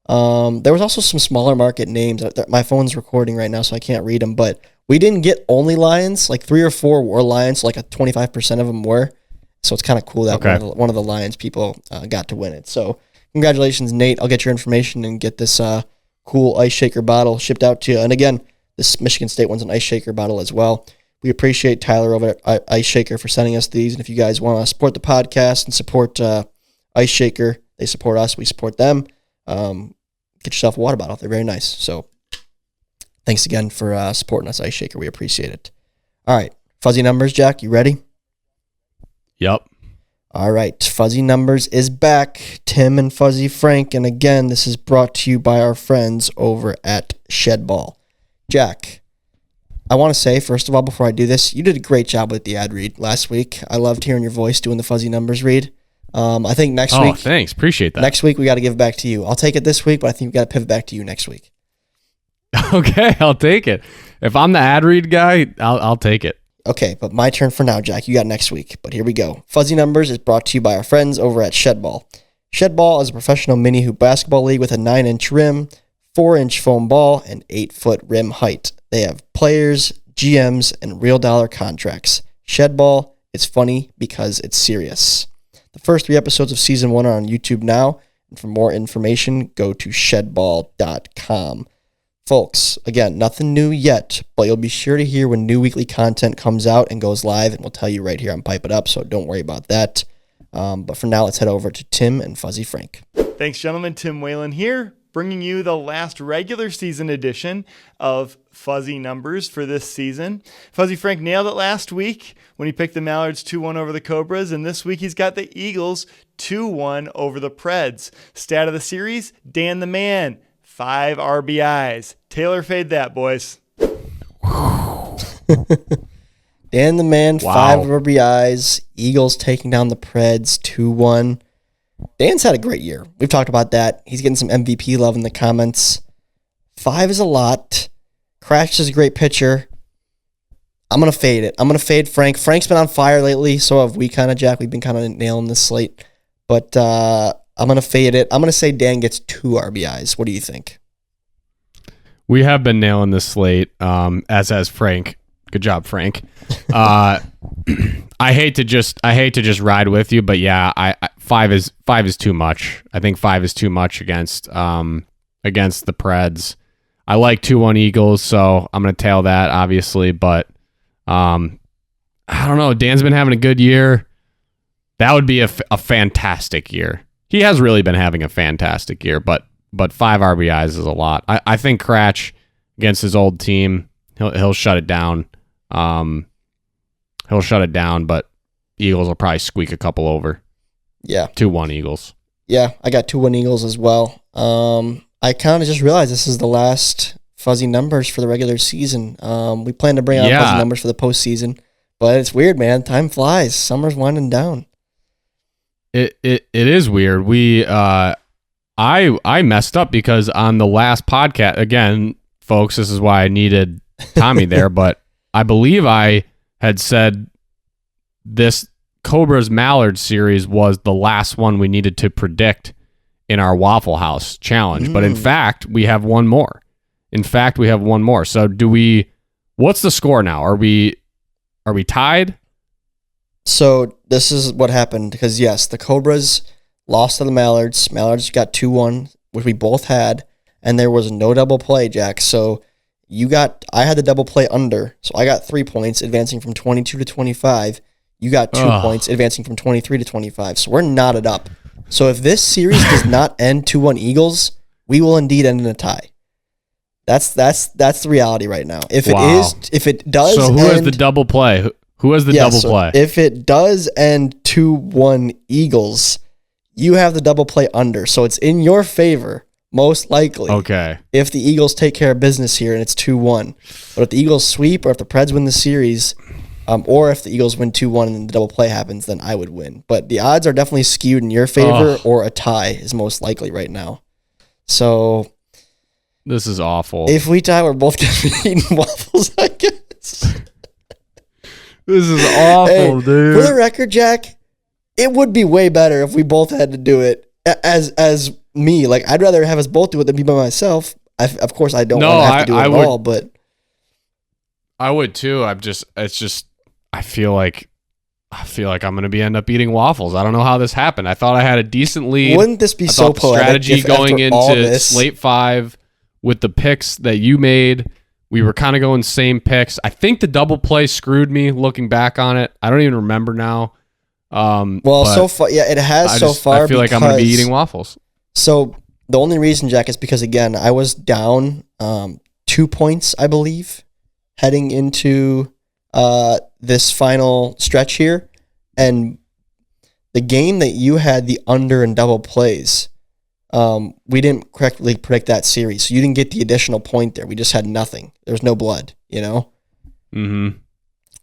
There was also some smaller market names. My phone's recording right now, so I can't read them. But we didn't get only Lions. Like 3 or 4 were Lions. So like 25% of them were. So it's kind of cool that one of the Lions people got to win it. So congratulations, Nate. I'll get your information and get this cool ice shaker bottle shipped out to you. And again, this Michigan State one's an ice shaker bottle as well. We appreciate Tyler over at Ice Shaker for sending us these. And if you guys want to support the podcast and support Ice Shaker, they support us, we support them. Get yourself a water bottle. They're very nice. So thanks again for supporting us, Ice Shaker. We appreciate it. All right. Fuzzy numbers, Jack. You ready? Yep. All right. Fuzzy numbers is back. Tim and Fuzzy Frank. And again, this is brought to you by our friends over at ShedBall. Jack, I want to say, first of all, before I do this, you did a great job with the ad read last week. I loved hearing your voice doing the fuzzy numbers read. I think next week... Oh, thanks. Appreciate that. Next week, we got to give it back to you. I'll take it this week, but I think we got to pivot back to you next week. Okay, I'll take it. If I'm the ad read guy, I'll take it. Okay, but my turn for now, Jack. You got next week, but here we go. Fuzzy Numbers is brought to you by our friends over at ShedBall. ShedBall is a professional mini hoop basketball league with a 9-inch rim, 4-inch foam ball, and 8-foot rim height. They have players, GMs, and real dollar contracts. ShedBall is funny because it's serious. The first 3 episodes of Season 1 are on YouTube now, and for more information, go to shedball.com. Folks, again, nothing new yet, but you'll be sure to hear when new weekly content comes out and goes live, and we'll tell you right here on Pipe It Up, so don't worry about that. But for now, let's head over to Tim and Fuzzy Frank. Thanks, gentlemen. Tim Whalen here, bringing you the last regular season edition of Fuzzy Numbers for this season. Fuzzy Frank nailed it last week when he picked the Mallards 2-1 over the Cobras, and this week he's got the Eagles 2-1 over the Preds. Stat of the series, Dan the Man, 5 RBIs. Taylor fade that, boys. Dan the Man, 5 RBIs. Eagles taking down the Preds 2-1. Dan's had a great year. We've talked about that. He's getting some MVP love in the comments. 5 is a lot. Crash is a great pitcher. I'm going to fade it. I'm going to fade Frank. Frank's been on fire lately, so have we kind of, Jack. We've been kind of nailing this slate. But I'm going to fade it. I'm going to say Dan gets 2 RBIs. What do you think? We have been nailing this slate, as has Frank. Good job, Frank. I hate to just ride with you, but yeah, I 5 is too much. I think 5 is too much against the Preds. I like 2-1 Eagles, so I'm gonna tail that obviously, but I don't know. Dan's been having a good year. That would be a fantastic year. He has really been having a fantastic year, but 5 RBIs is a lot. I think Cratch against his old team, he'll shut it down. He'll shut it down, but Eagles will probably squeak a couple over. Yeah. 2-1 Eagles. Yeah, I got 2-1 Eagles as well. I kind of just realized this is the last fuzzy numbers for the regular season. We plan to bring out fuzzy numbers for the postseason, but it's weird, man. Time flies. Summer's winding down. It is weird. I messed up because on the last podcast, again, folks, this is why I needed Tommy there, but I believe I had said this Cobras Mallards series was the last one we needed to predict in our Waffle House challenge. But in fact, we have one more. So what's the score now? Are we tied? So this is what happened because yes, the Cobras lost to the Mallards. Mallards got 2-1, which we both had, and there was no double play, Jack. So I had the double play under, so I got 3 points, advancing from 22 to 25. You got 2 points, advancing from 23 to 25. So we're knotted up. So if this series does not end 2-1 Eagles, we will indeed end in a tie. That's the reality right now. If it does. So who has the double play? Who has the double play? If it does end 2-1 Eagles, you have the double play under. So it's in your favor, most likely. Okay. If the Eagles take care of business here and it's 2-1. But if the Eagles sweep or if the Preds win the series, or if the Eagles win 2-1 and the double play happens, then I would win. But the odds are definitely skewed in your favor, or a tie is most likely right now. So this is awful. If we tie, we're both going to be eating waffles, I guess. This is awful, dude. For the record, Jack, it would be way better if we both had to do it as me. Like, I'd rather have us both do it than be by myself. Of course, I don't want to have to do it at all, but I would too. I feel like I'm going to end up eating waffles. I don't know how this happened. I thought I had a decent lead. Wouldn't this be so poetic strategy going into Slate 5 with the picks that you made? We were kind of going same picks. I think the double play screwed me looking back on it. I don't even remember now. So far, yeah, it has so far. I feel like I'm going to be eating waffles. So the only reason, Jack, is because, again, I was down 2 points, I believe, heading into this final stretch here. And the game that you had the under and double plays, we didn't correctly predict that series. So you didn't get the additional point there. We just had nothing. There was no blood, you know? Mm-hmm.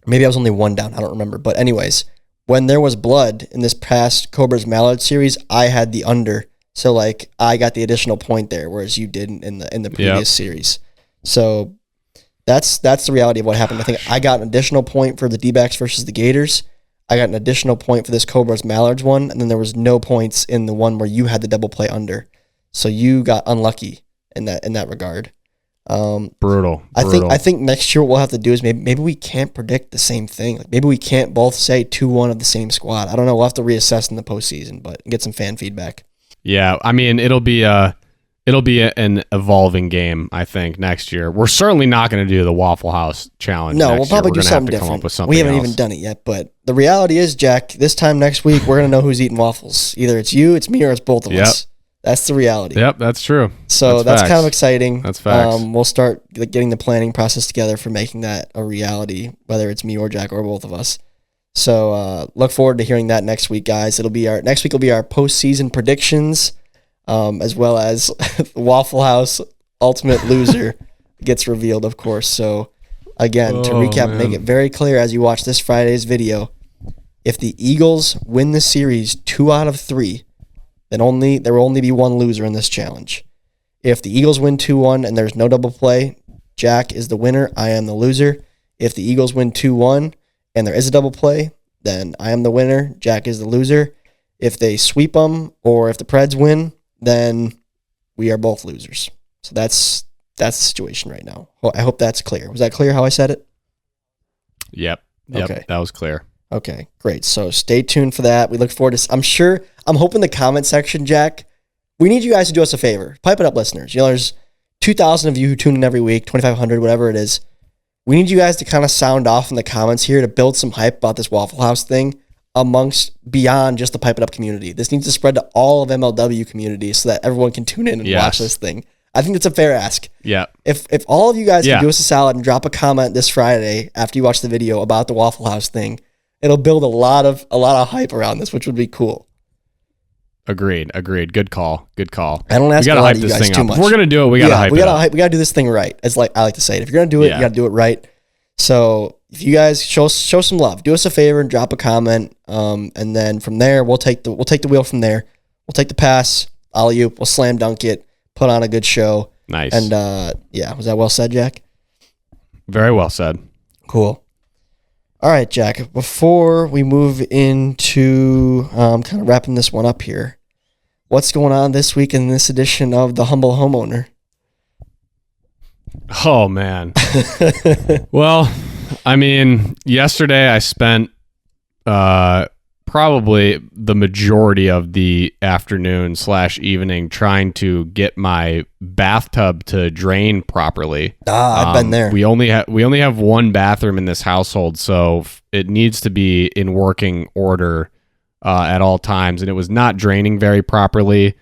Maybe I was only 1 down. I don't remember. But anyways, when there was blood in this past Cobras Mallard series, I had the under. So, like, I got the additional point there, whereas you didn't in the previous series. So that's the reality of what happened. I think I got an additional point for the D-backs versus the Gators. I got an additional point for this Cobras Mallards one, and then there was no points in the one where you had the double play under. So you got unlucky in that regard. Brutal. I think next year what we'll have to do is maybe we can't predict the same thing. Like, maybe we can't both say 2-1 of the same squad. I don't know. We'll have to reassess in the postseason, but get some fan feedback. Yeah, I mean, it'll be an evolving game, I think, next year. We're certainly not going to do the Waffle House challenge. No, we'll probably do something different. We haven't even done it yet, but the reality is, Jack, this time next week, we're going to know who's eating waffles. Either it's you, it's me, or it's both of us. That's the reality. Yep, that's true. So that's kind of exciting. That's facts. We'll start getting the planning process together for making that a reality, whether it's me or Jack or both of us. So look forward to hearing that next week, guys. Next week will be our postseason predictions, as well as Waffle House ultimate loser gets revealed, of course. So again, to recap, make it very clear as you watch this Friday's video, if the Eagles win the series 2 out of 3, then there will only be one loser in this challenge. If the Eagles win 2-1 and there's no double play, Jack is the winner. I am the loser. If the Eagles win 2-1 and there is a double play, then I am the winner. Jack is the loser. If they sweep them or if the Preds win, then we are both losers. So that's the situation right now. I hope that's clear. Was that clear how I said it? Yep. Okay. That was clear. Okay, great. So stay tuned for that. We look forward to, I'm hoping the comment section, Jack, we need you guys to do us a favor. Pipe it up, listeners. You know, there's 2,000 of you who tune in every week, 2,500, whatever it is. We need you guys to kind of sound off in the comments here to build some hype about this Waffle House thing. amongst beyond just the Pipe It Up community. This needs to spread to all of MLW community so that everyone can tune in and watch this thing. I think it's a fair ask. Yeah. If all of you guys can do us a solid and drop a comment this Friday after you watch the video about the Waffle House thing, it'll build a lot of hype around this, which would be cool. Agreed. Good call. I don't ask a lot of you guys too much. If we're gonna do it, we gotta hype it up. We gotta do this thing right. It's like I like to say it. If you're gonna do it, you gotta do it right. So if you guys show some love, do us a favor and drop a comment, and then from there we'll take the wheel from there. We'll take the pass, alley-oop, we'll slam dunk it, put on a good show. Nice. And was that well said, Jack? Very well said. Cool. All right, Jack, before we move into kind of wrapping this one up here, what's going on this week in this edition of the Humble Homeowner? Oh, man. Well, I mean, yesterday I spent probably the majority of the afternoon / evening trying to get my bathtub to drain properly. I've been there. We only have one bathroom in this household, so it needs to be in working order at all times, and it was not draining very properly.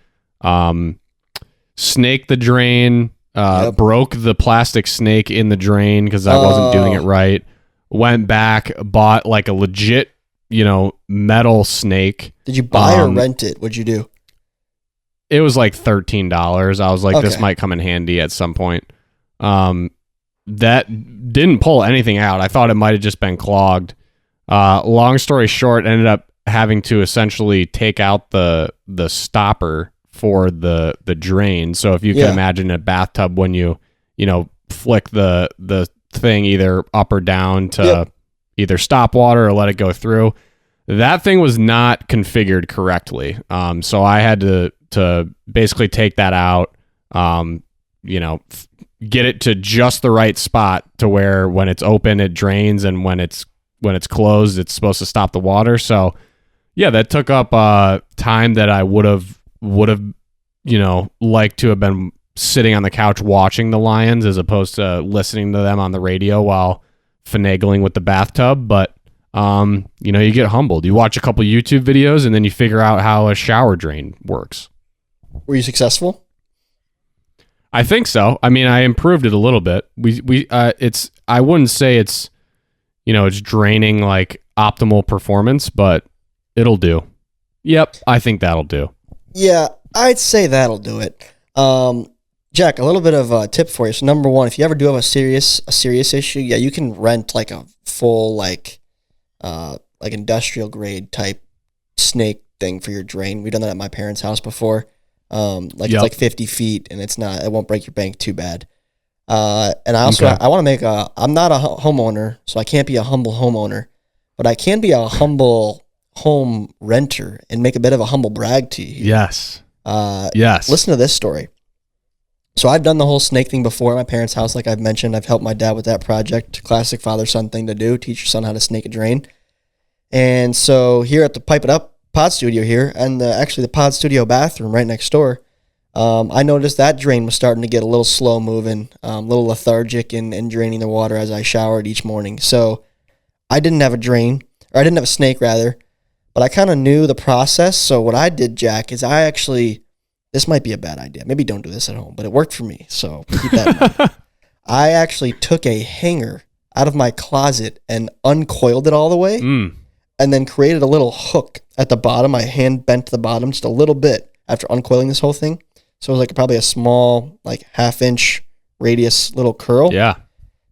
Snaked the drain, broke the plastic snake in the drain because I wasn't doing it right. Went back, bought like a legit, metal snake. Did you buy or rent it? What'd you do? It was like $13. I was like, this might come in handy at some point. That didn't pull anything out. I thought it might have just been clogged. Long story short, ended up having to essentially take out the stopper for the drain. So if you can imagine a bathtub when you flick the thing either up or down to either stop water or let it go through, that thing was not configured correctly. So I had to basically take that out, get it to just the right spot to where when it's open it drains, and when it's closed it's supposed to stop the water. So yeah, that took up time that I would have liked to have been sitting on the couch watching the Lions as opposed to listening to them on the radio while finagling with the bathtub. But you get humbled. You watch a couple YouTube videos and then you figure out how a shower drain works. Were you successful? I think so. I mean, I improved it a little bit. I wouldn't say it's it's draining like optimal performance, but it'll do. Yep, I think that'll do. Yeah, I'd say that'll do it. Jack, a little bit of a tip for you. So number one, if you ever do have a serious issue, you can rent like a full like industrial grade type snake thing for your drain. We've done that at my parents' house before. It's like 50 feet and it won't break your bank too bad. And I also, I want to I'm not a homeowner, so I can't be a humble homeowner, but I can be a humble home renter and make a bit of a humble brag to you. Yes. Yes. Listen to this story. So I've done the whole snake thing before at my parents' house. Like I've mentioned, I've helped my dad with that project. Classic father-son thing to do. Teach your son how to snake a drain. And so here at the Pipe It Up pod studio here, and actually the pod studio bathroom right next door, I noticed that drain was starting to get a little slow moving, a little lethargic in draining the water as I showered each morning. So I didn't have a snake rather, but I kind of knew the process. So what I did, Jack, is this might be a bad idea. Maybe don't do this at home, but it worked for me. So keep that in mind. I actually took a hanger out of my closet and uncoiled it all the way and then created a little hook at the bottom. My hand bent to the bottom just a little bit after uncoiling this whole thing. So it was like probably a small, like half-inch radius little curl. Yeah.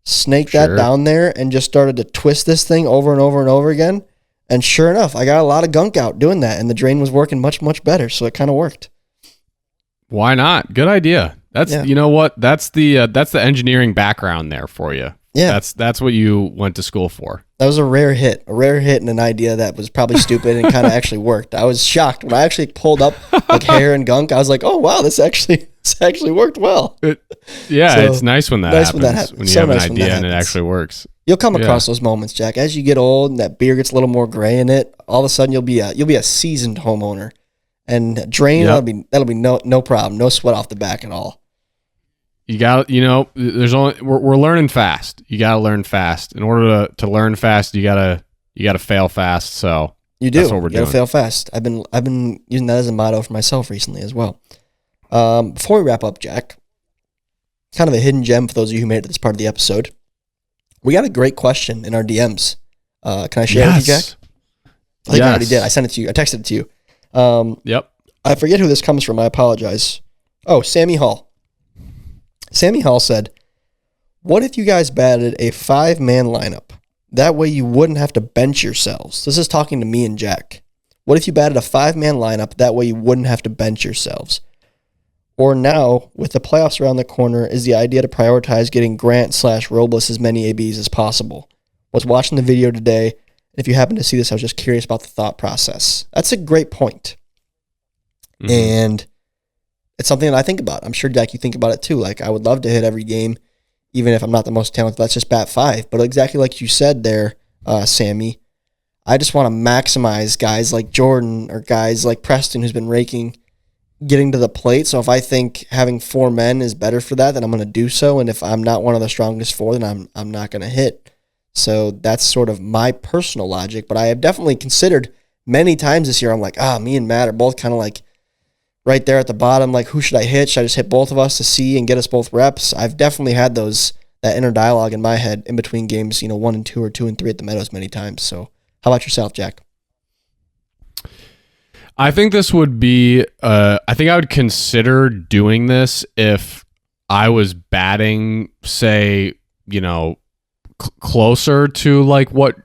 Snaked that down there and just started to twist this thing over and over and over again. And sure enough, I got a lot of gunk out doing that, and the drain was working much, much better. So it kind of worked. Why not? Good idea. You know what? That's the engineering background there for you. Yeah. That's what you went to school for. That was a rare hit and an idea that was probably stupid and kind of actually worked. I was shocked when I actually pulled up like hair and gunk. I was like, oh wow, this actually worked well. It's nice when that happens. When you have an idea and it actually works. You'll come across those moments, Jack. As you get old and that beer gets a little more gray in it, all of a sudden you'll be a seasoned homeowner. And drain, that'll be no problem, no sweat off the back at all. You got, we're learning fast. You got to learn fast. In order to learn fast, you got to fail fast. So You do. That's what we're you gotta doing. fail fast. I've been using that as a motto for myself recently as well. Before we wrap up, Jack, kind of a hidden gem for those of you who made it to this part of the episode. We got a great question in our DMs. Can I share it with you, Jack? I think I already did. I sent it to you. I texted it to you. Yep. I forget who this comes from. I apologize. Oh, Sammy Hall. Sammy Hall said, what if you guys batted a 5-man lineup? That way you wouldn't have to bench yourselves. This is talking to me and Jack. What if you batted a 5-man lineup? That way you wouldn't have to bench yourselves. Or now, with the playoffs around the corner, is the idea to prioritize getting Grant/Robles as many ABs as possible. Was watching the video today. If you happen to see this, I was just curious about the thought process. That's a great point. Mm-hmm. And it's something that I think about. I'm sure, Jack, you think about it too. Like, I would love to hit every game, even if I'm not the most talented. Let's just bat 5. But exactly like you said there, Sammy, I just want to maximize guys like Jordan or guys like Preston, who's been raking, getting to the plate. So if I think having 4 men is better for that, then I'm going to do so. And if I'm not one of the strongest 4, then I'm not going to hit. So that's sort of my personal logic. But I have definitely considered many times this year, I'm like, me and Matt are both kind of like right there at the bottom. Like, who should I hit? Should I just hit both of us to see and get us both reps? I've definitely had that inner dialogue in my head in between games, 1 and 2 or 2 and 3 at the Meadows many times. So how about yourself, Jack? I think this would be, I think I would consider doing this if I was batting, say, closer to like what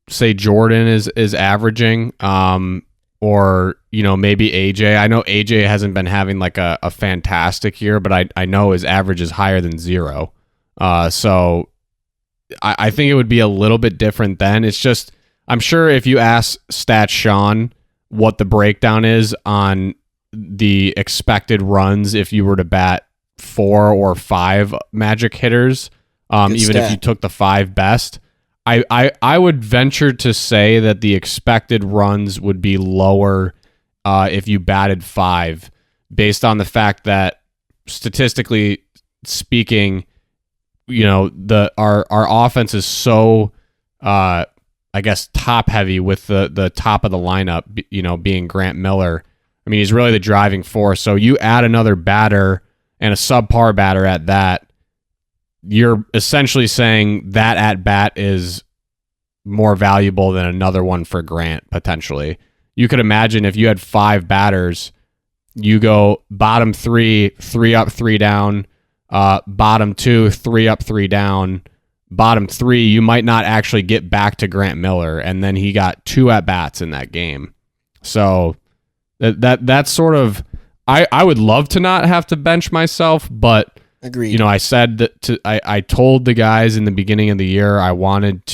say Jordan is averaging, or, maybe AJ. I know AJ hasn't been having like a fantastic year, but I know his average is higher than 0. So I think it would be a little bit different then. It's just, I'm sure if you ask Stat Sean what the breakdown is on the expected runs if you were to bat 4 or 5 Magic hitters, even if you took the 5 best, I would venture to say that the expected runs would be lower if you batted 5, based on the fact that statistically speaking, our offense is so I guess top heavy with the top of the lineup, being Grant Miller. I mean, he's really the driving force. So you add another batter and a subpar batter at that, you're essentially saying that at bat is more valuable than another one for Grant, potentially. You could imagine if you had 5 batters, you go bottom 3, 3 up, 3 down, bottom 2, 3 up, 3 down, bottom 3, you might not actually get back to Grant Miller, and then he got 2 at bats in that game. So that's sort of, I would love to not have to bench myself, but agreed. I said that I told the guys in the beginning of the year I wanted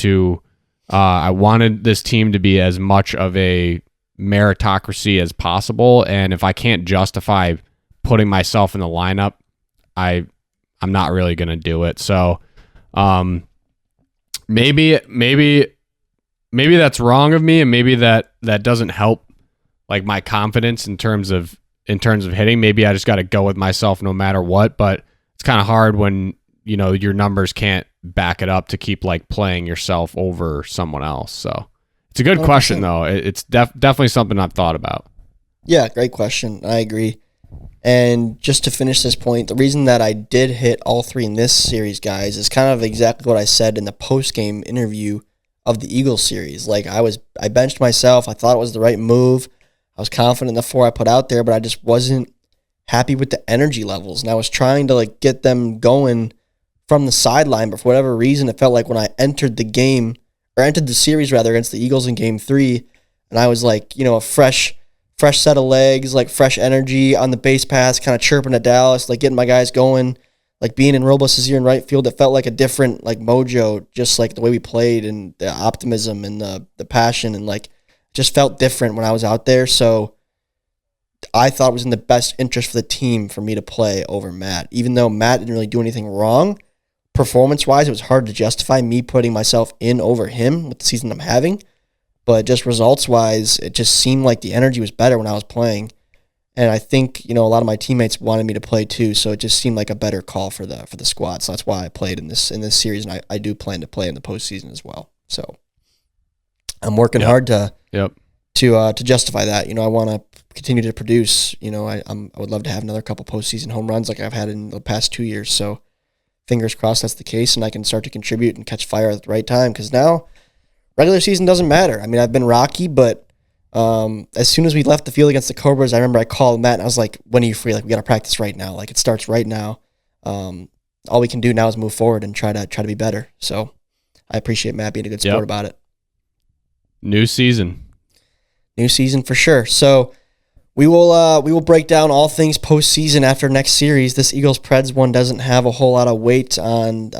this team to be as much of a meritocracy as possible, and if I can't justify putting myself in the lineup, I'm not really going to do it. So maybe that's wrong of me, and maybe that doesn't help like my confidence in terms of hitting. Maybe I just got to go with myself no matter what, but it's kind of hard when your numbers can't back it up to keep like playing yourself over someone else. So it's a good 100%. Question though. It's definitely something I've thought about. Yeah, great question. I agree. And just to finish this point, the reason that I did hit all 3 in this series, guys, is kind of exactly what I said in the post-game interview of the Eagles series. Like, I benched myself. I thought it was the right move. I was confident in the 4 I put out there, but I just wasn't happy with the energy levels. And I was trying to like get them going from the sideline, but for whatever reason, it felt like when I entered the series rather, against the Eagles in game 3, and I was like, a fresh set of legs, like fresh energy on the base paths, kind of chirping at Dallas, like getting my guys going, like being in Robles' ear in right field. It felt like a different like mojo, just like the way we played and the optimism and the passion, and like just felt different when I was out there. So I thought it was in the best interest for the team for me to play over Matt, even though Matt didn't really do anything wrong. Performance-wise, it was hard to justify me putting myself in over him with the season I'm having. But just results-wise, it just seemed like the energy was better when I was playing. And I think, a lot of my teammates wanted me to play too, so it just seemed like a better call for the squad. So that's why I played in this series, and I do plan to play in the postseason as well. So I'm working hard to Yep. to justify that. I want to continue to produce. I would love to have another couple postseason home runs like I've had in the past 2 years. So fingers crossed that's the case, and I can start to contribute and catch fire at the right time. Because now regular season doesn't matter. I mean, I've been rocky, but as soon as we left the field against the Cobras, I remember I called Matt and I was like, "When are you free? Like, we got to practice right now. Like, it starts right now. All we can do now is move forward and try to be better." So I appreciate Matt being a good sport about it. New season for sure. So we will break down all things postseason after next series. This Eagles-Preds one doesn't have a whole lot of weight on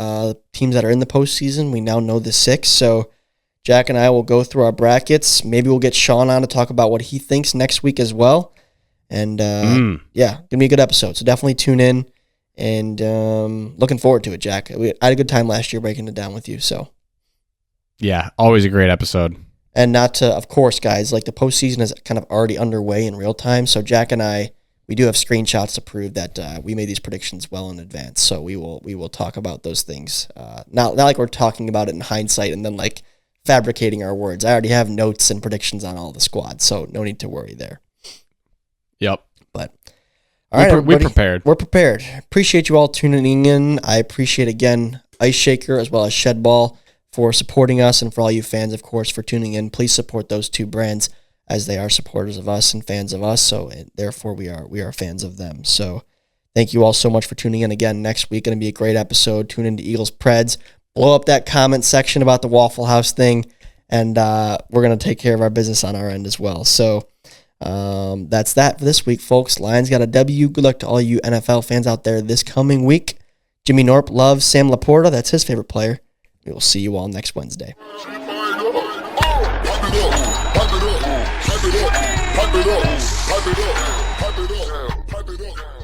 teams that are in the postseason. We now know the 6, so Jack and I will go through our brackets. Maybe we'll get Sean on to talk about what he thinks next week as well. And gonna be a good episode. So definitely tune in, and looking forward to it, Jack. I had a good time last year breaking it down with you. So yeah, always a great episode. And not to, of course, guys, like the postseason is kind of already underway in real time. So Jack and I, we do have screenshots to prove that we made these predictions well in advance. So we will talk about those things. Not like we're talking about it in hindsight and then like fabricating our words. I already have notes and predictions on all the squads, so no need to worry there. Yep. But all right, we're prepared. We're prepared. Appreciate you all tuning in. I appreciate again Ice Shaker as well as ShedBall for supporting us, and for all you fans, of course, for tuning in. Please support those two brands as they are supporters of us and fans of us. So therefore, we are fans of them. So thank you all so much for tuning in again. Next week going to be a great episode. Tune into Eagles-Preds. Blow up that comment section about the Waffle House thing, and we're going to take care of our business on our end as well. So that's that for this week, folks. Lions got a W. Good luck to all you NFL fans out there this coming week. Jimmy Norp loves Sam Laporta. That's his favorite player. We will see you all next Wednesday. Pipe it up.